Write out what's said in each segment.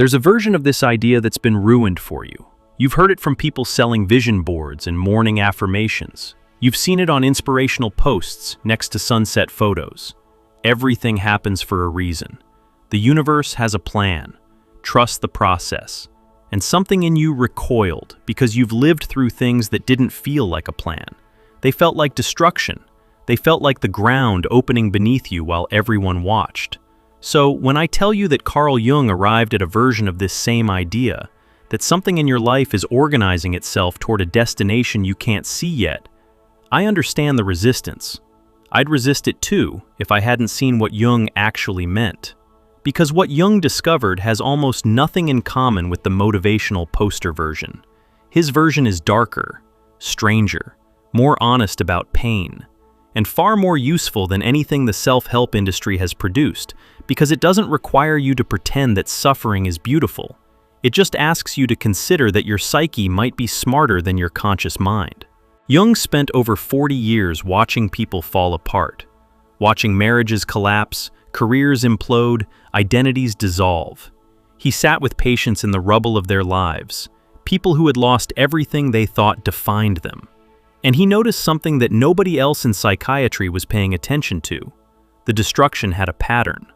There's a version of this idea that's been ruined for you. You've heard it from people selling vision boards and morning affirmations. You've seen it on inspirational posts next to sunset photos. Everything happens for a reason. The universe has a plan. Trust the process. And something in you recoiled because you've lived through things that didn't feel like a plan. They felt like destruction. They felt like the ground opening beneath you while everyone watched. So when I tell you that Carl Jung arrived at a version of this same idea, that something in your life is organizing itself toward a destination you can't see yet, I understand the resistance. I'd resist it too if I hadn't seen what Jung actually meant. Because what Jung discovered has almost nothing in common with the motivational poster version. His version is darker, stranger, more honest about pain, and far more useful than anything the self-help industry has produced, because it doesn't require you to pretend that suffering is beautiful. It just asks you to consider that your psyche might be smarter than your conscious mind. Jung spent over 40 years watching people fall apart, watching marriages collapse, careers implode, identities dissolve. He sat with patients in the rubble of their lives, people who had lost everything they thought defined them. And he noticed something that nobody else in psychiatry was paying attention to. The destruction had a pattern.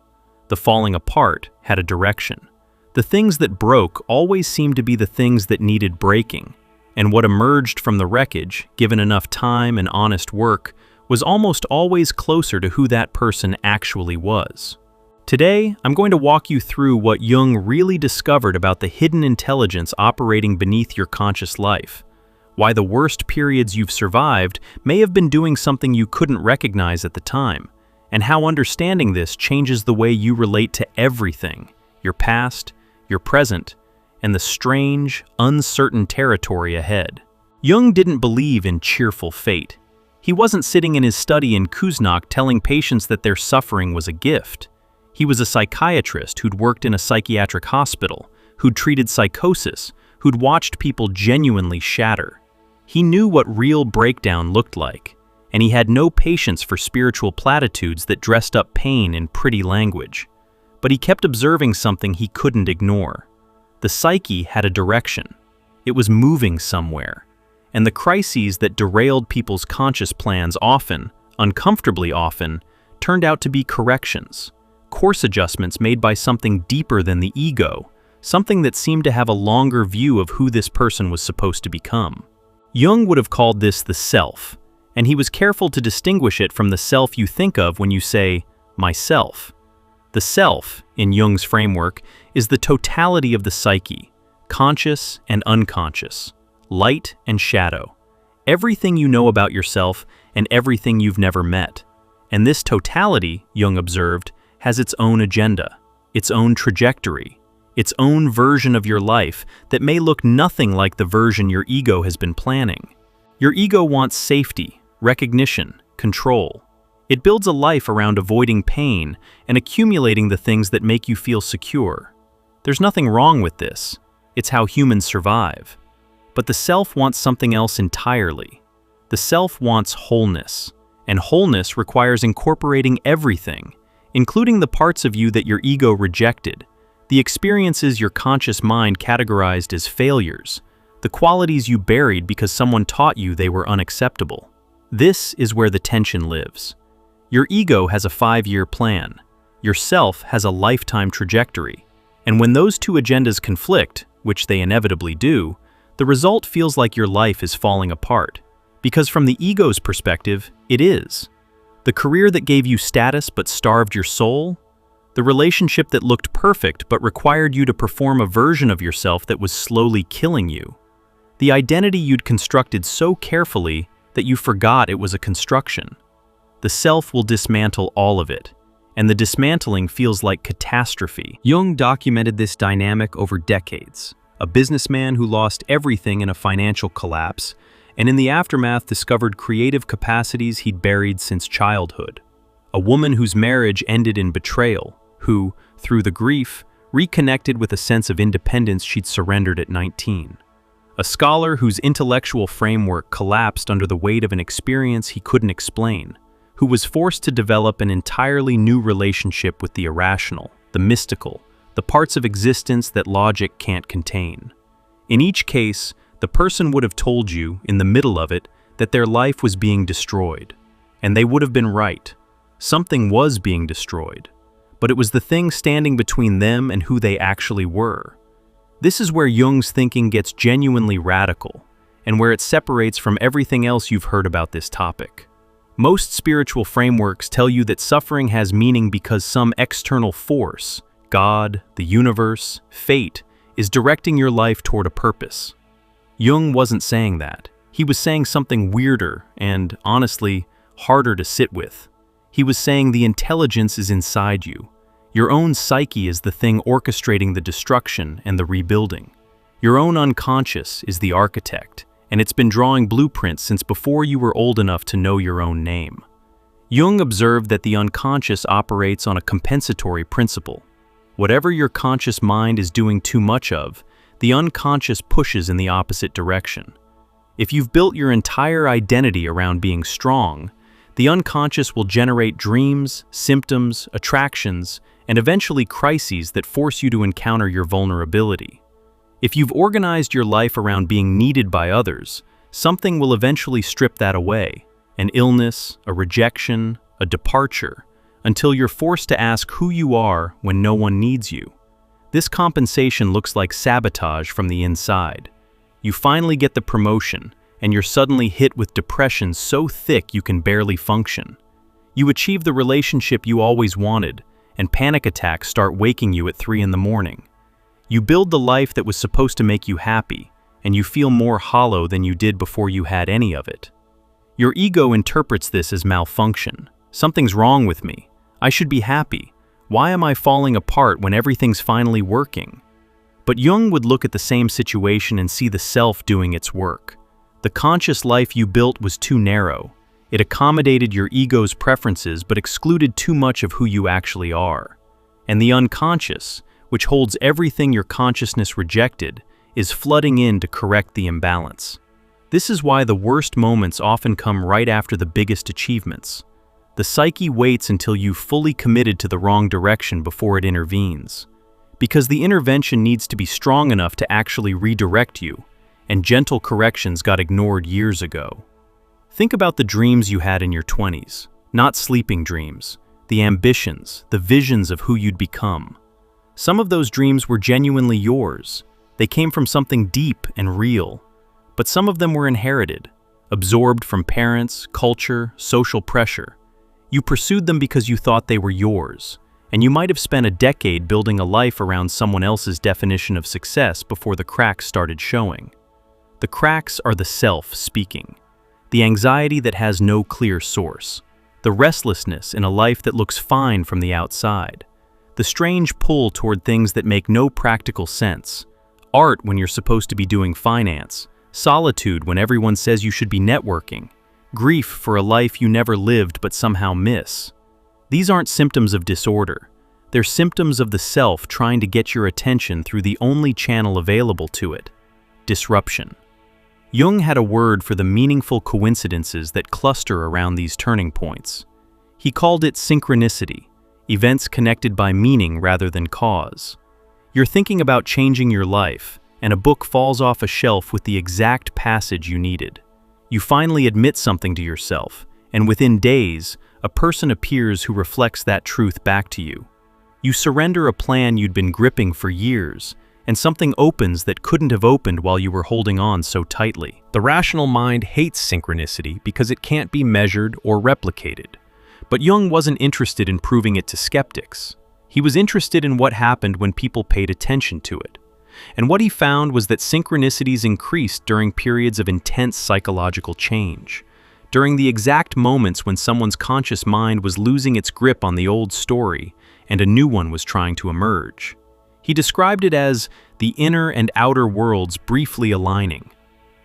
The falling apart had a direction. The things that broke always seemed to be the things that needed breaking, and what emerged from the wreckage, given enough time and honest work, was almost always closer to who that person actually was. Today, I'm going to walk you through what Jung really discovered about the hidden intelligence operating beneath your conscious life, why the worst periods you've survived may have been doing something you couldn't recognize at the time, and how understanding this changes the way you relate to everything, your past, your present, and the strange, uncertain territory ahead. Jung didn't believe in cheerful fate. He wasn't sitting in his study in Kuznach telling patients that their suffering was a gift. He was a psychiatrist who'd worked in a psychiatric hospital, who'd treated psychosis, who'd watched people genuinely shatter. He knew what real breakdown looked like, and he had no patience for spiritual platitudes that dressed up pain in pretty language. But he kept observing something he couldn't ignore. The psyche had a direction. It was moving somewhere. And the crises that derailed people's conscious plans often, uncomfortably often, turned out to be corrections, course adjustments made by something deeper than the ego, something that seemed to have a longer view of who this person was supposed to become. Jung would have called this the self, and he was careful to distinguish it from the self you think of when you say, myself. The self, in Jung's framework, is the totality of the psyche, conscious and unconscious, light and shadow, everything you know about yourself and everything you've never met. And this totality, Jung observed, has its own agenda, its own trajectory, its own version of your life that may look nothing like the version your ego has been planning. Your ego wants safety, recognition, control. It builds a life around avoiding pain and accumulating the things that make you feel secure. There's nothing wrong with this. It's how humans survive. But the self wants something else entirely. The self wants wholeness, and wholeness requires incorporating everything, including the parts of you that your ego rejected, the experiences your conscious mind categorized as failures, the qualities you buried because someone taught you they were unacceptable. This is where the tension lives. Your ego has a 5-year plan. Your self has a lifetime trajectory. And when those two agendas conflict, which they inevitably do, the result feels like your life is falling apart. Because from the ego's perspective, it is. The career that gave you status but starved your soul? The relationship that looked perfect but required you to perform a version of yourself that was slowly killing you? The identity you'd constructed so carefully that you forgot it was a construction. The self will dismantle all of it, and the dismantling feels like catastrophe. Jung documented this dynamic over decades. A businessman who lost everything in a financial collapse, and in the aftermath discovered creative capacities he'd buried since childhood. A woman whose marriage ended in betrayal, who, through the grief, reconnected with a sense of independence she'd surrendered at 19. A scholar whose intellectual framework collapsed under the weight of an experience he couldn't explain, who was forced to develop an entirely new relationship with the irrational, the mystical, the parts of existence that logic can't contain. In each case, the person would have told you, in the middle of it, that their life was being destroyed. And they would have been right. Something was being destroyed. But it was the thing standing between them and who they actually were. This is where Jung's thinking gets genuinely radical, and where it separates from everything else you've heard about this topic. Most spiritual frameworks tell you that suffering has meaning because some external force, God, the universe, fate, is directing your life toward a purpose. Jung wasn't saying that. He was saying something weirder and, honestly, harder to sit with. He was saying the intelligence is inside you. Your own psyche is the thing orchestrating the destruction and the rebuilding. Your own unconscious is the architect, and it's been drawing blueprints since before you were old enough to know your own name. Jung observed that the unconscious operates on a compensatory principle. Whatever your conscious mind is doing too much of, the unconscious pushes in the opposite direction. If you've built your entire identity around being strong, the unconscious will generate dreams, symptoms, attractions, and eventually crises that force you to encounter your vulnerability. If you've organized your life around being needed by others, something will eventually strip that away. An illness, a rejection, a departure, until you're forced to ask who you are when no one needs you. This compensation looks like sabotage from the inside. You finally get the promotion, and you're suddenly hit with depression so thick you can barely function. You achieve the relationship you always wanted, and panic attacks start waking you at 3 in the morning. You build the life that was supposed to make you happy, and you feel more hollow than you did before you had any of it. Your ego interprets this as malfunction. Something's wrong with me. I should be happy. Why am I falling apart when everything's finally working? But Jung would look at the same situation and see the self doing its work. The conscious life you built was too narrow. It accommodated your ego's preferences but excluded too much of who you actually are. And the unconscious, which holds everything your consciousness rejected, is flooding in to correct the imbalance. This is why the worst moments often come right after the biggest achievements. The psyche waits until you've fully committed to the wrong direction before it intervenes. Because the intervention needs to be strong enough to actually redirect you, and gentle corrections got ignored years ago. Think about the dreams you had in your 20s, not sleeping dreams, the ambitions, the visions of who you'd become. Some of those dreams were genuinely yours. They came from something deep and real. But some of them were inherited, absorbed from parents, culture, social pressure. You pursued them because you thought they were yours, and you might have spent a decade building a life around someone else's definition of success before the cracks started showing. The cracks are the self speaking. The anxiety that has no clear source, the restlessness in a life that looks fine from the outside, the strange pull toward things that make no practical sense, art when you're supposed to be doing finance, solitude when everyone says you should be networking, grief for a life you never lived but somehow miss. These aren't symptoms of disorder. They're symptoms of the self trying to get your attention through the only channel available to it: disruption. Jung had a word for the meaningful coincidences that cluster around these turning points. He called it synchronicity, events connected by meaning rather than cause. You're thinking about changing your life, and a book falls off a shelf with the exact passage you needed. You finally admit something to yourself, and within days, a person appears who reflects that truth back to you. You surrender a plan you'd been gripping for years, and something opens that couldn't have opened while you were holding on so tightly. The rational mind hates synchronicity because it can't be measured or replicated. But Jung wasn't interested in proving it to skeptics. He was interested in what happened when people paid attention to it. And what he found was that synchronicities increased during periods of intense psychological change, during the exact moments when someone's conscious mind was losing its grip on the old story and a new one was trying to emerge. He described it as the inner and outer worlds briefly aligning.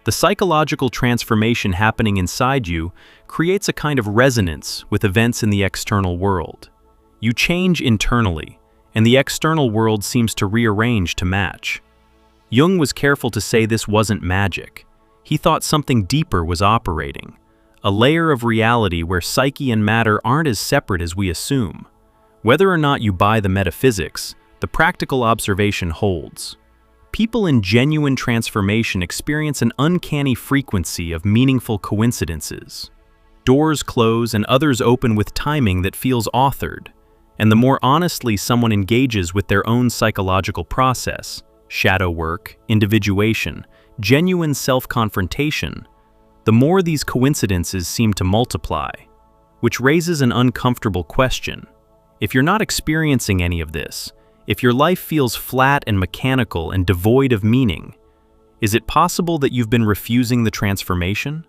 The psychological transformation happening inside you creates a kind of resonance with events in the external world. You change internally, and the external world seems to rearrange to match. Jung was careful to say this wasn't magic. He thought something deeper was operating, a layer of reality where psyche and matter aren't as separate as we assume. Whether or not you buy the metaphysics, the practical observation holds. People in genuine transformation experience an uncanny frequency of meaningful coincidences. Doors close and others open with timing that feels authored, and the more honestly someone engages with their own psychological process, shadow work, individuation, genuine self-confrontation, the more these coincidences seem to multiply, which raises an uncomfortable question. If you're not experiencing any of this, if your life feels flat and mechanical and devoid of meaning, is it possible that you've been refusing the transformation?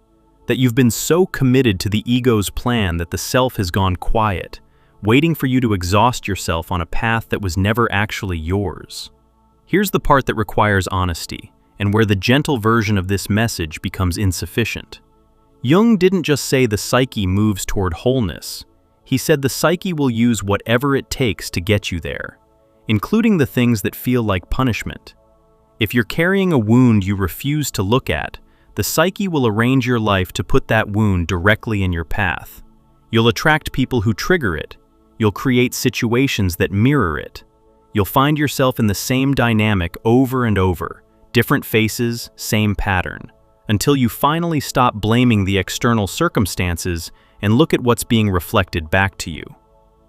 That you've been so committed to the ego's plan that the self has gone quiet, waiting for you to exhaust yourself on a path that was never actually yours? Here's the part that requires honesty, and where the gentle version of this message becomes insufficient. Jung didn't just say the psyche moves toward wholeness. He said the psyche will use whatever it takes to get you there, including the things that feel like punishment. If you're carrying a wound you refuse to look at, the psyche will arrange your life to put that wound directly in your path. You'll attract people who trigger it. You'll create situations that mirror it. You'll find yourself in the same dynamic over and over, different faces, same pattern, until you finally stop blaming the external circumstances and look at what's being reflected back to you.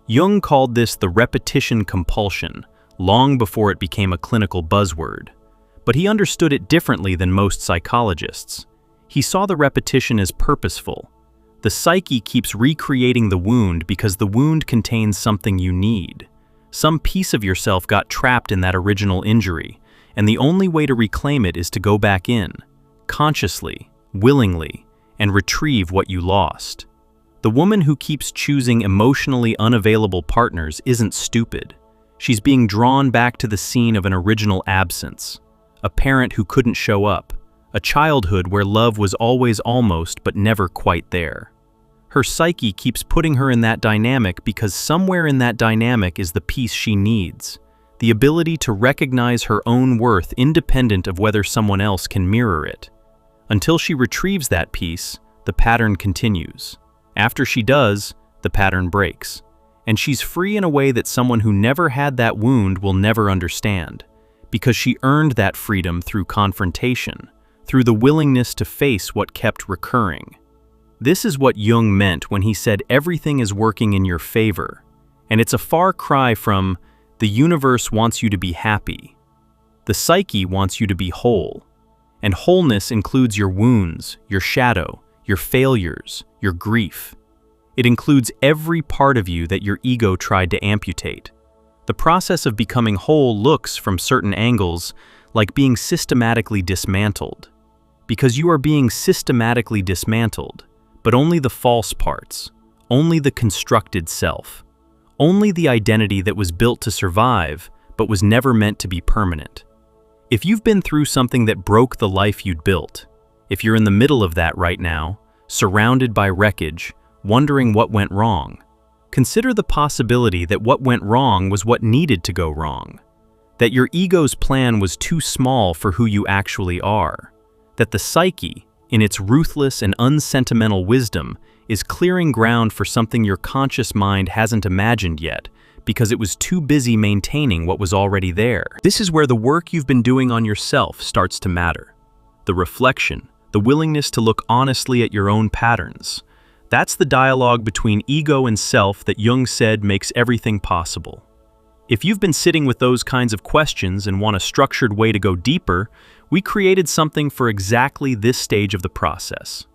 Jung called this the repetition compulsion, long before it became a clinical buzzword. But he understood it differently than most psychologists. He saw the repetition as purposeful. The psyche keeps recreating the wound because the wound contains something you need. Some piece of yourself got trapped in that original injury, and the only way to reclaim it is to go back in, consciously, willingly, and retrieve what you lost. The woman who keeps choosing emotionally unavailable partners isn't stupid. She's being drawn back to the scene of an original absence. A parent who couldn't show up, a childhood where love was always almost but never quite there. Her psyche keeps putting her in that dynamic because somewhere in that dynamic is the piece she needs, the ability to recognize her own worth independent of whether someone else can mirror it. Until she retrieves that piece, the pattern continues. After she does, the pattern breaks, and she's free in a way that someone who never had that wound will never understand, because she earned that freedom through confrontation, through the willingness to face what kept recurring. This is what Jung meant when he said everything is working in your favor, and it's a far cry from the universe wants you to be happy. The psyche wants you to be whole, and wholeness includes your wounds, your shadow, your failures, your grief. It includes every part of you that your ego tried to amputate. The process of becoming whole looks, from certain angles, like being systematically dismantled. Because you are being systematically dismantled, but only the false parts, only the constructed self, only the identity that was built to survive, but was never meant to be permanent. If you've been through something that broke the life you'd built, if you're in the middle of that right now, surrounded by wreckage, wondering what went wrong, consider the possibility that what went wrong was what needed to go wrong, that your ego's plan was too small for who you actually are, that the psyche, in its ruthless and unsentimental wisdom, is clearing ground for something your conscious mind hasn't imagined yet because it was too busy maintaining what was already there. This is where the work you've been doing on yourself starts to matter. The reflection, the willingness to look honestly at your own patterns. That's the dialogue between ego and self that Jung said makes everything possible. If you've been sitting with those kinds of questions and want a structured way to go deeper, we created something for exactly this stage of the process.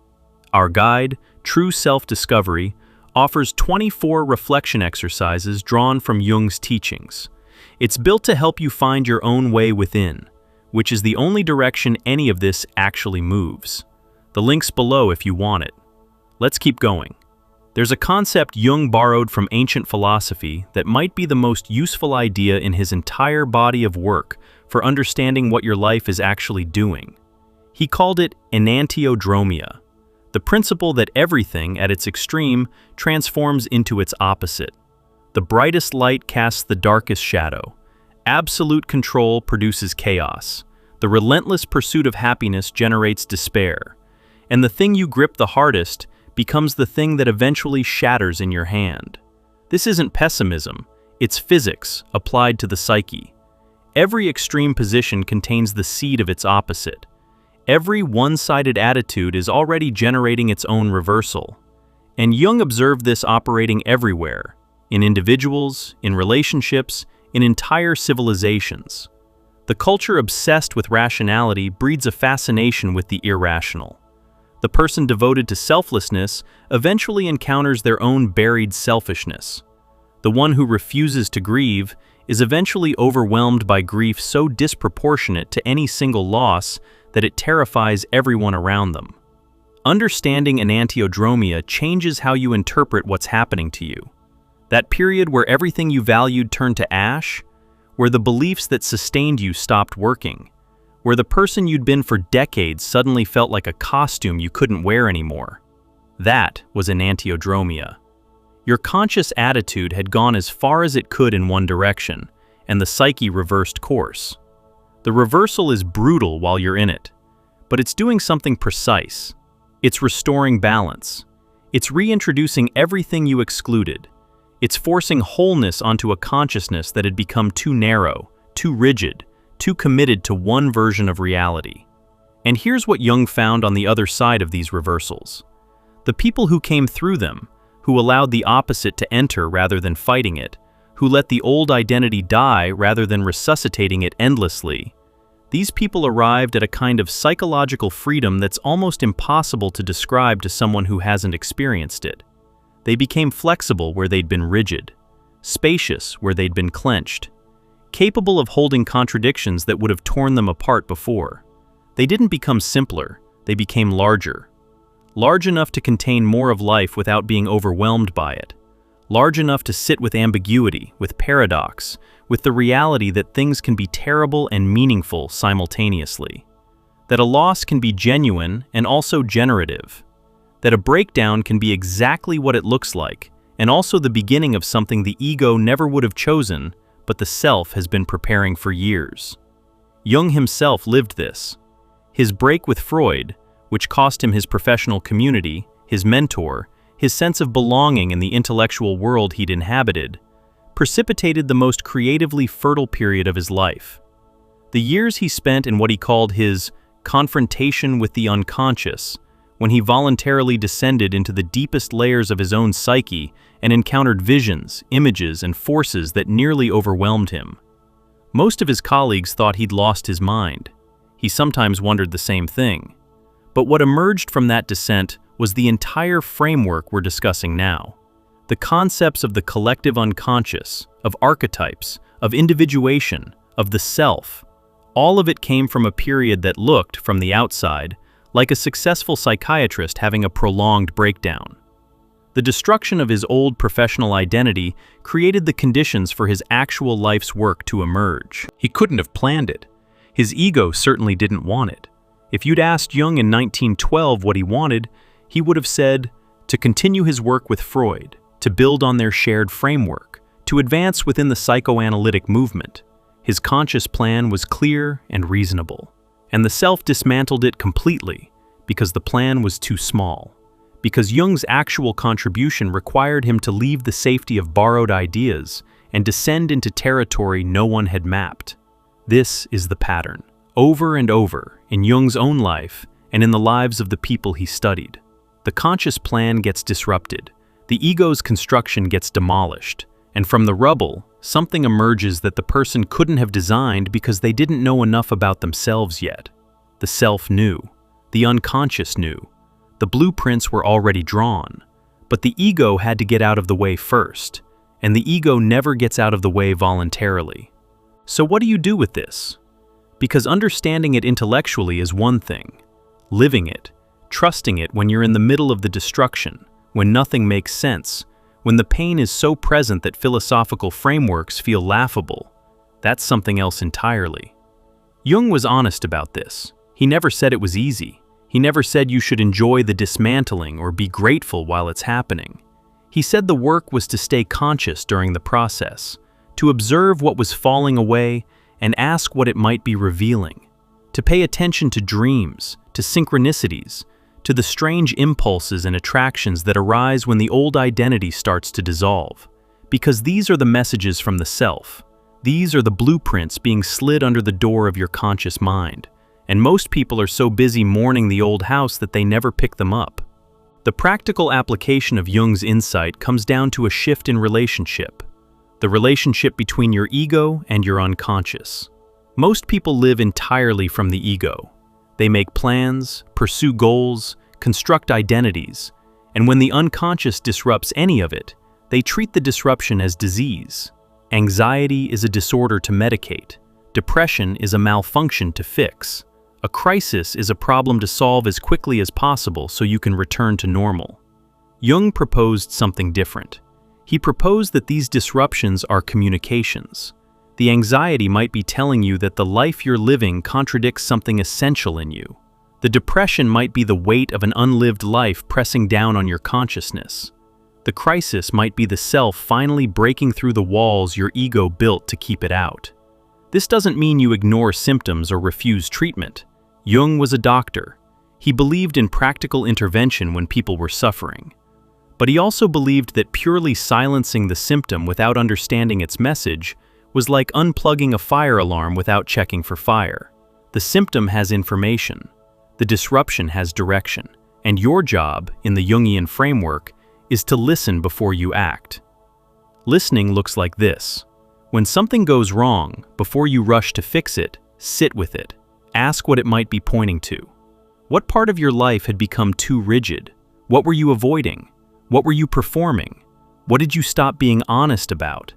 Our guide, True Self-Discovery, offers 24 reflection exercises drawn from Jung's teachings. It's built to help you find your own way within, which is the only direction any of this actually moves. The link's below if you want it. Let's keep going. There's a concept Jung borrowed from ancient philosophy that might be the most useful idea in his entire body of work for understanding what your life is actually doing. He called it enantiodromia, the principle that everything at its extreme transforms into its opposite. The brightest light casts the darkest shadow. Absolute control produces chaos. The relentless pursuit of happiness generates despair. And the thing you grip the hardest becomes the thing that eventually shatters in your hand. This isn't pessimism, It's physics applied to the psyche. Every extreme position contains the seed of its opposite. Every one-sided attitude is already generating its own reversal. And Jung observed this operating everywhere, in individuals, in relationships, in entire civilizations. The culture obsessed with rationality breeds a fascination with the irrational. The person devoted to selflessness eventually encounters their own buried selfishness. The one who refuses to grieve is eventually overwhelmed by grief so disproportionate to any single loss that it terrifies everyone around them. Understanding enantiodromia changes how you interpret what's happening to you. That period where everything you valued turned to ash, where the beliefs that sustained you stopped working, where the person you'd been for decades suddenly felt like a costume you couldn't wear anymore. That was enantiodromia. Your conscious attitude had gone as far as it could in one direction, and the psyche reversed course. The reversal is brutal while you're in it, but it's doing something precise. It's restoring balance. It's reintroducing everything you excluded. It's forcing wholeness onto a consciousness that had become too narrow, too rigid, too committed to one version of reality. And here's what Jung found on the other side of these reversals. The people who came through them, who allowed the opposite to enter rather than fighting it, who let the old identity die rather than resuscitating it endlessly, these people arrived at a kind of psychological freedom that's almost impossible to describe to someone who hasn't experienced it. They became flexible where they'd been rigid, spacious where they'd been clenched, capable of holding contradictions that would have torn them apart before. They didn't become simpler, they became larger. Large enough to contain more of life without being overwhelmed by it. Large enough to sit with ambiguity, with paradox, with the reality that things can be terrible and meaningful simultaneously. That a loss can be genuine and also generative. That a breakdown can be exactly what it looks like, and also the beginning of something the ego never would have chosen, but the self has been preparing for years. Jung himself lived this. His break with Freud, which cost him his professional community, his mentor, his sense of belonging in the intellectual world he'd inhabited, precipitated the most creatively fertile period of his life. The years he spent in what he called his confrontation with the unconscious, when he voluntarily descended into the deepest layers of his own psyche and encountered visions, images, and forces that nearly overwhelmed him. Most of his colleagues thought he'd lost his mind. He sometimes wondered the same thing. But what emerged from that descent was the entire framework we're discussing now. The concepts of the collective unconscious, of archetypes, of individuation, of the self. All of it came from a period that looked, from the outside, like a successful psychiatrist having a prolonged breakdown. The destruction of his old professional identity created the conditions for his actual life's work to emerge. He couldn't have planned it. His ego certainly didn't want it. If you'd asked Jung in 1912 what he wanted, he would have said, to continue his work with Freud, to build on their shared framework, to advance within the psychoanalytic movement. His conscious plan was clear and reasonable, and the self dismantled it completely because the plan was too small, because Jung's actual contribution required him to leave the safety of borrowed ideas and descend into territory no one had mapped. This is the pattern, over and over, in Jung's own life and in the lives of the people he studied. The conscious plan gets disrupted, the ego's construction gets demolished, and from the rubble, something emerges that the person couldn't have designed because they didn't know enough about themselves yet. The self knew, the unconscious knew, the blueprints were already drawn, but the ego had to get out of the way first, and the ego never gets out of the way voluntarily. So what do you do with this? Because understanding it intellectually is one thing. Living it, trusting it when you're in the middle of the destruction, when nothing makes sense, when the pain is so present that philosophical frameworks feel laughable, that's something else entirely. Jung was honest about this. He never said it was easy. He never said you should enjoy the dismantling or be grateful while it's happening. He said the work was to stay conscious during the process, to observe what was falling away and ask what it might be revealing, to pay attention to dreams, to synchronicities, to the strange impulses and attractions that arise when the old identity starts to dissolve, Because these are the messages from the self. These are the blueprints being slid under the door of your conscious mind. And most people are so busy mourning the old house that they never pick them up. The practical application of Jung's insight comes down to a shift in relationship. The relationship between your ego and your unconscious. Most people live entirely from the ego. They make plans, pursue goals, construct identities, and when the unconscious disrupts any of it, they treat the disruption as disease. Anxiety is a disorder to medicate. Depression is a malfunction to fix. A crisis is a problem to solve as quickly as possible so you can return to normal. Jung proposed something different. He proposed that these disruptions are communications. The anxiety might be telling you that the life you're living contradicts something essential in you. The depression might be the weight of an unlived life pressing down on your consciousness. The crisis might be the self finally breaking through the walls your ego built to keep it out. This doesn't mean you ignore symptoms or refuse treatment. Jung was a doctor. He believed in practical intervention when people were suffering. But he also believed that purely silencing the symptom without understanding its message was like unplugging a fire alarm without checking for fire. The symptom has information. The disruption has direction. And your job, in the Jungian framework, is to listen before you act. Listening looks like this. When something goes wrong, before you rush to fix it, sit with it. Ask what it might be pointing to. What part of your life had become too rigid? What were you avoiding? What were you performing? What did you stop being honest about?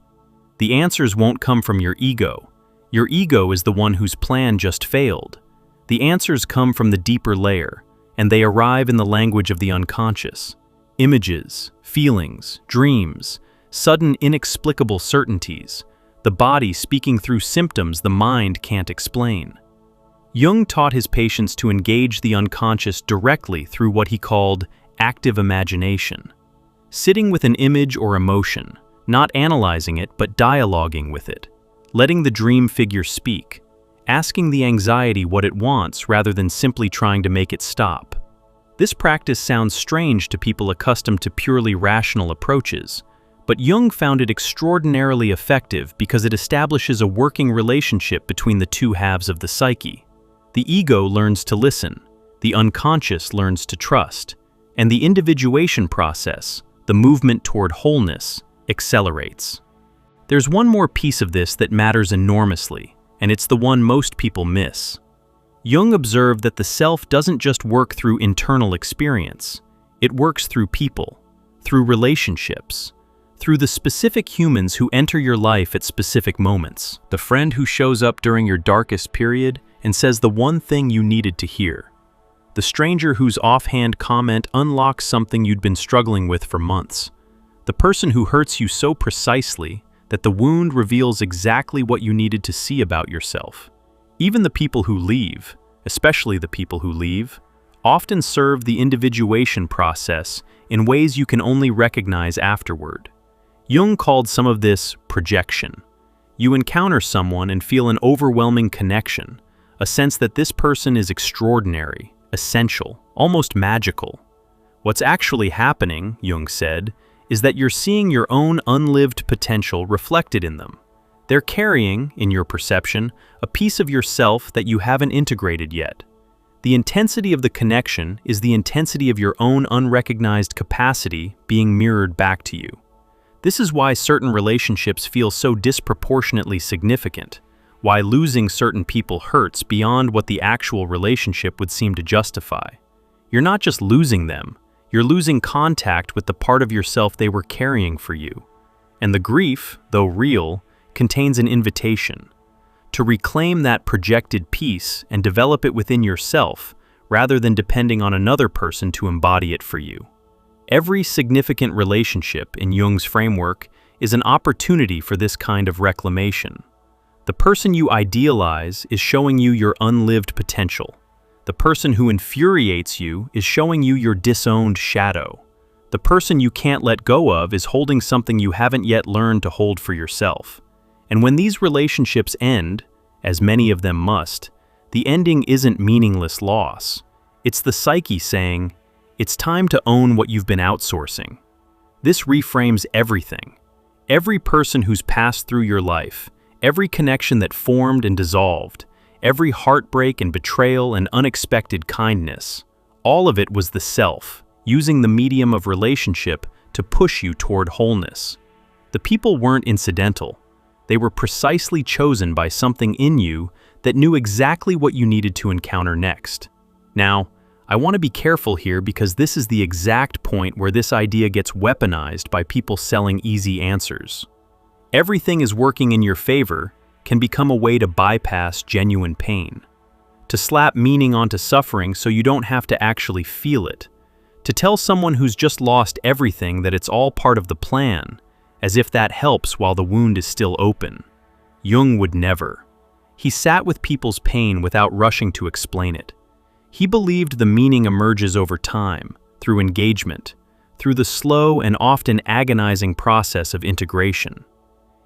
The answers won't come from your ego. Your ego is the one whose plan just failed. The answers come from the deeper layer, and they arrive in the language of the unconscious. Images, feelings, dreams, sudden inexplicable certainties, the body speaking through symptoms the mind can't explain. Jung taught his patients to engage the unconscious directly through what he called active imagination. Sitting with an image or emotion, not analyzing it but dialoguing with it, letting the dream figure speak, asking the anxiety what it wants rather than simply trying to make it stop. This practice sounds strange to people accustomed to purely rational approaches, but Jung found it extraordinarily effective because it establishes a working relationship between the two halves of the psyche. The ego learns to listen, the unconscious learns to trust, and the individuation process, the movement toward wholeness, accelerates. There's one more piece of this that matters enormously, and it's the one most people miss. Jung observed that the self doesn't just work through internal experience, it works through people, through relationships, through the specific humans who enter your life at specific moments. The friend who shows up during your darkest period and says the one thing you needed to hear. The stranger whose offhand comment unlocks something you'd been struggling with for months. The person who hurts you so precisely that the wound reveals exactly what you needed to see about yourself. Even the people who leave, especially the people who leave, often serve the individuation process in ways you can only recognize afterward. Jung called some of this projection. You encounter someone and feel an overwhelming connection, a sense that this person is extraordinary, essential, almost magical. What's actually happening, Jung said, is that you're seeing your own unlived potential reflected in them. They're carrying, in your perception, a piece of yourself that you haven't integrated yet. The intensity of the connection is the intensity of your own unrecognized capacity being mirrored back to you. This is why certain relationships feel so disproportionately significant, why losing certain people hurts beyond what the actual relationship would seem to justify. You're not just losing them, you're losing contact with the part of yourself they were carrying for you. And the grief, though real, contains an invitation to reclaim that projected piece and develop it within yourself, rather than depending on another person to embody it for you. Every significant relationship in Jung's framework is an opportunity for this kind of reclamation. The person you idealize is showing you your unlived potential. The person who infuriates you is showing you your disowned shadow. The person you can't let go of is holding something you haven't yet learned to hold for yourself. And when these relationships end, as many of them must, the ending isn't meaningless loss. It's the psyche saying, it's time to own what you've been outsourcing. This reframes everything. Every person who's passed through your life, every connection that formed and dissolved, every heartbreak and betrayal and unexpected kindness, all of it was the self, using the medium of relationship to push you toward wholeness. The people weren't incidental. They were precisely chosen by something in you that knew exactly what you needed to encounter next. Now, I want to be careful here because this is the exact point where this idea gets weaponized by people selling easy answers. Everything is working in your favor can become a way to bypass genuine pain, to slap meaning onto suffering so you don't have to actually feel it, to tell someone who's just lost everything that it's all part of the plan, as if that helps while the wound is still open. Jung would never. He sat with people's pain without rushing to explain it. He believed the meaning emerges over time, through engagement, through the slow and often agonizing process of integration.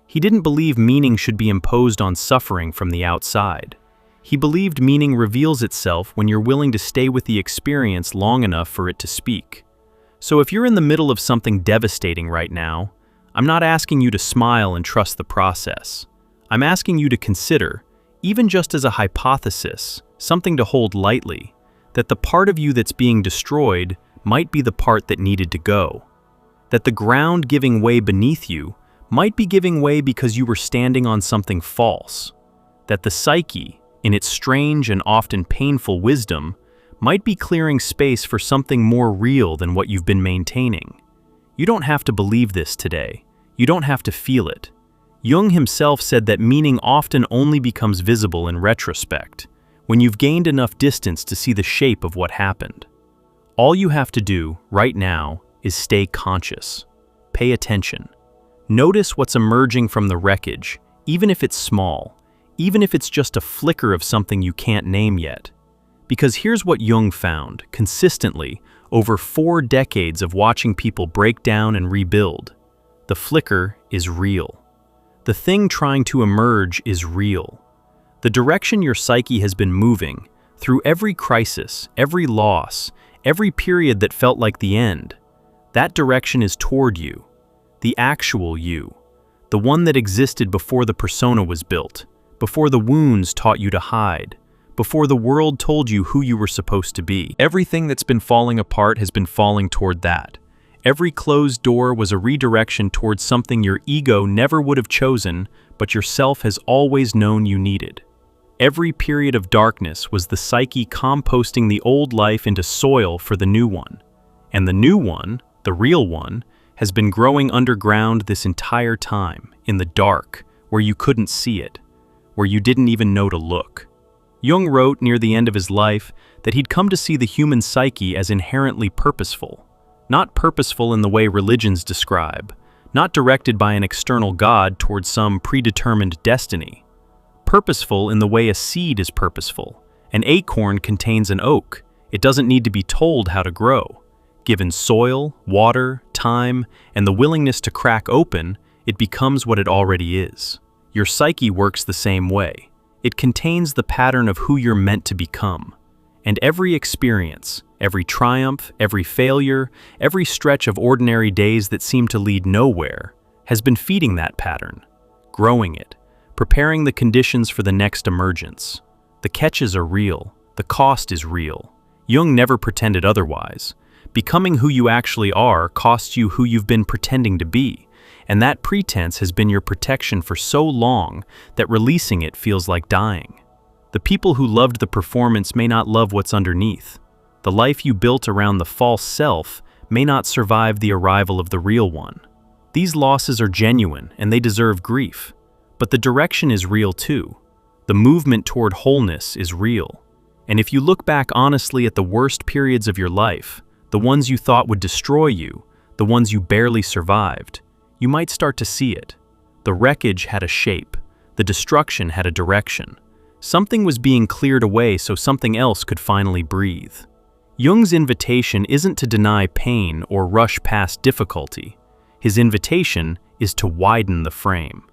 He didn't believe meaning should be imposed on suffering from the outside. He believed meaning reveals itself when you're willing to stay with the experience long enough for it to speak. So if you're in the middle of something devastating right now, I'm not asking you to smile and trust the process. I'm asking you to consider, even just as a hypothesis, something to hold lightly, that the part of you that's being destroyed might be the part that needed to go. That the ground giving way beneath you might be giving way because you were standing on something false. That the psyche, in its strange and often painful wisdom, might be clearing space for something more real than what you've been maintaining. You don't have to believe this today. You don't have to feel it. Jung himself said that meaning often only becomes visible in retrospect, when you've gained enough distance to see the shape of what happened. All you have to do, right now, is stay conscious. Pay attention. Notice what's emerging from the wreckage, even if it's small, even if it's just a flicker of something you can't name yet. Because here's what Jung found, consistently, over 4 decades of watching people break down and rebuild. The flicker is real. The thing trying to emerge is real. The direction your psyche has been moving, through every crisis, every loss, every period that felt like the end, that direction is toward you, the actual you, the one that existed before the persona was built, before the wounds taught you to hide, before the world told you who you were supposed to be. Everything that's been falling apart has been falling toward that. Every closed door was a redirection towards something your ego never would have chosen, but yourself has always known you needed. Every period of darkness was the psyche composting the old life into soil for the new one. And the new one, the real one, has been growing underground this entire time, in the dark, where you couldn't see it, where you didn't even know to look. Jung wrote near the end of his life that he'd come to see the human psyche as inherently purposeful. Not purposeful in the way religions describe, not directed by an external God towards some predetermined destiny. Purposeful in the way a seed is purposeful. An acorn contains an oak. It doesn't need to be told how to grow. Given soil, water, time, and the willingness to crack open, it becomes what it already is. Your psyche works the same way. It contains the pattern of who you're meant to become. And every experience, every triumph, every failure, every stretch of ordinary days that seem to lead nowhere, has been feeding that pattern, growing it, preparing the conditions for the next emergence. The catches are real. The cost is real. Jung never pretended otherwise. Becoming who you actually are costs you who you've been pretending to be, and that pretense has been your protection for so long that releasing it feels like dying. The people who loved the performance may not love what's underneath. The life you built around the false self may not survive the arrival of the real one. These losses are genuine and they deserve grief. But the direction is real too. The movement toward wholeness is real. And if you look back honestly at the worst periods of your life, the ones you thought would destroy you, the ones you barely survived, you might start to see it. The wreckage had a shape. The destruction had a direction. Something was being cleared away so something else could finally breathe. Jung's invitation isn't to deny pain or rush past difficulty. His invitation is to widen the frame.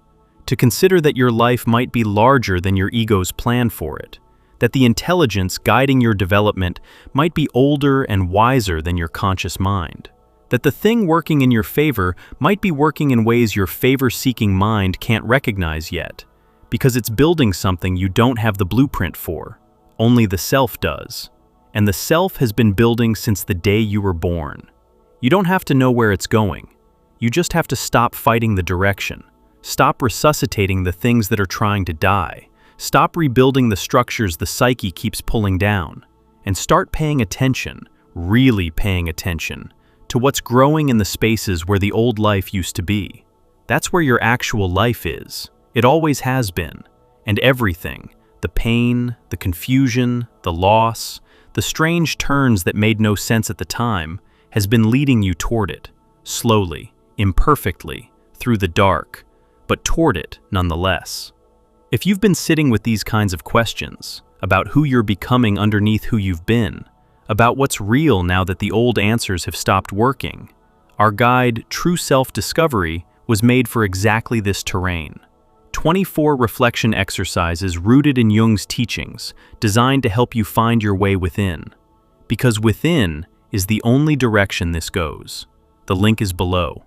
To consider that your life might be larger than your ego's plan for it, that the intelligence guiding your development might be older and wiser than your conscious mind, that the thing working in your favor might be working in ways your favor-seeking mind can't recognize yet, because it's building something you don't have the blueprint for. Only the self does. And the self has been building since the day you were born. You don't have to know where it's going. You just have to stop fighting the direction. Stop resuscitating the things that are trying to die. Stop rebuilding the structures the psyche keeps pulling down. And start paying attention, really paying attention, to what's growing in the spaces where the old life used to be. That's where your actual life is. It always has been. And everything, the pain, the confusion, the loss, the strange turns that made no sense at the time, has been leading you toward it, slowly, imperfectly, through the dark, but toward it nonetheless. If you've been sitting with these kinds of questions, about who you're becoming underneath who you've been, about what's real now that the old answers have stopped working, our guide, True Self-Discovery, was made for exactly this terrain. 24 reflection exercises rooted in Jung's teachings, designed to help you find your way within. Because within is the only direction this goes. The link is below.